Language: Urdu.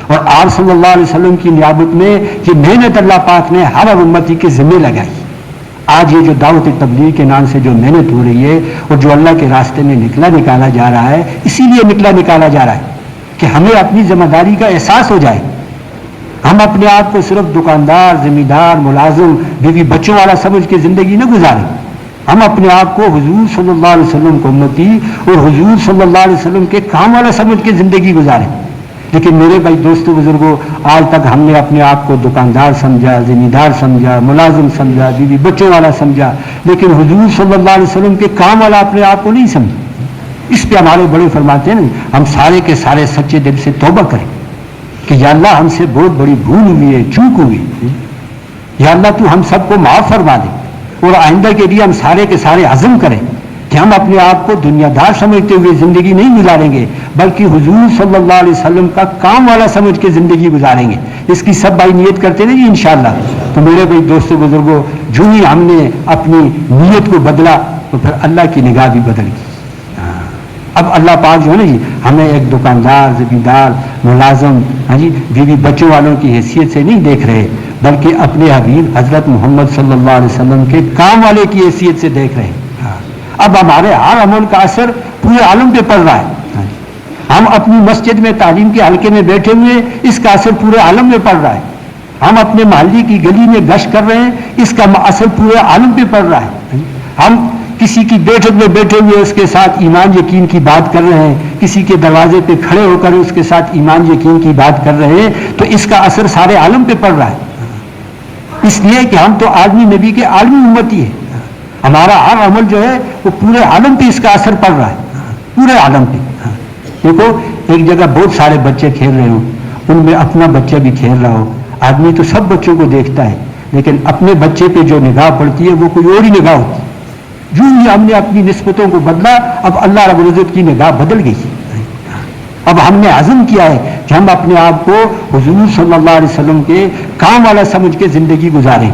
اور آپ صلی اللہ علیہ وسلم کی نیابت میں یہ محنت اللہ پاک نے ہر امتی کے ذمہ لگائی. آج یہ جو دعوت تبلیغ کے نام سے جو محنت ہو رہی ہے اور جو اللہ کے راستے میں نکالا جا رہا ہے، اسی لیے نکالا جا رہا ہے کہ ہمیں اپنی ذمہ داری کا احساس ہو جائے. ہم اپنے آپ کو صرف دکاندار، ذمہ دار، ملازم، بیوی بچوں والا سمجھ کے زندگی نہ گزاریں. ہم اپنے آپ کو حضور صلی اللہ علیہ وسلم کو امتی اور حضور صلی اللہ علیہ وسلم کے کام والا سمجھ کے زندگی گزاریں. لیکن میرے بھائی دوستوں بزرگوں، آج تک ہم نے اپنے آپ کو دکاندار سمجھا، ذمہ دار سمجھا، ملازم سمجھا، بیوی بچوں والا سمجھا، لیکن حضور صلی اللہ علیہ وسلم کے کام والا اپنے آپ کو نہیں سمجھا. اس پہ ہمارے بڑے فرماتے ہیں نا، ہم سارے کے سارے سچے دل سے توبہ کریں کہ یا اللہ ہم سے بہت بڑی بھول ہوئی ہے، چوک ہوئی، یا اللہ تو ہم سب کو معاف فرما دے. اور آئندہ کے لیے ہم سارے کے سارے عزم کریں کہ ہم اپنے آپ کو دنیا دار سمجھتے ہوئے زندگی نہیں گزاریں گے، بلکہ حضور صلی اللہ علیہ وسلم کا کام والا سمجھ کے زندگی گزاریں گے. اس کی سب بھائی نیت کرتے نا جی انشاءاللہ. تو میرے بھائی دوستوں بزرگوں، جو ہی ہم نے اپنی نیت کو بدلا تو پھر اللہ کی نگاہ بھی بدل گئی. اب اللہ پاک جو ہے نا جی ہمیں ایک دکاندار، ذمہ دار، ملازم، ہاں جی بیوی بچوں والوں کی حیثیت سے نہیں دیکھ رہے، بلکہ اپنے حبیب حضرت محمد صلی اللہ علیہ وسلم کے کام والے کی حیثیت سے دیکھ رہے ہیں. اب ہمارے ہر عمل کا اثر پورے عالم پہ پڑ رہا ہے. ہم اپنی مسجد میں تعلیم کے حلقے میں بیٹھے ہوئے، اس کا اثر پورے عالم میں پڑ رہا ہے. ہم اپنے محلے کی گلی میں گشت کر رہے ہیں، اس کا اثر پورے عالم پہ پڑ رہا ہے. ہم کسی کی بیٹھک میں بیٹھے ہوئے اس کے ساتھ ایمان یقین کی بات کر رہے ہیں، کسی کے دروازے پہ کھڑے ہو کر اس کے ساتھ ایمان یقین کی بات کر رہے ہیں، تو اس کا اثر سارے عالم پہ پڑ رہا ہے. اس لیے کہ ہم تو عالمی نبی کے عالمی امتی ہیں. ہمارا ہر عمل جو ہے وہ پورے عالم پہ اس کا اثر پڑ رہا ہے، پورے عالم پہ. دیکھو ایک جگہ بہت سارے بچے کھیل رہے ہوں، ان میں اپنا بچہ بھی کھیل رہا ہو. آدمی تو سب بچوں کو دیکھتا ہے، لیکن اپنے بچے پہ جو نگاہ پڑتی ہے وہ کوئی اور ہی نگاہ ہوتی ہے. جو ہی ہم نے اپنی نسبتوں کو بدلا، اب اللہ رب العزت کی نگاہ بدل گئی. اب ہم نے عزم کیا ہے کہ ہم اپنے آپ کو حضور صلی اللہ علیہ وسلم کے کام والا سمجھ کے زندگی گزاریں.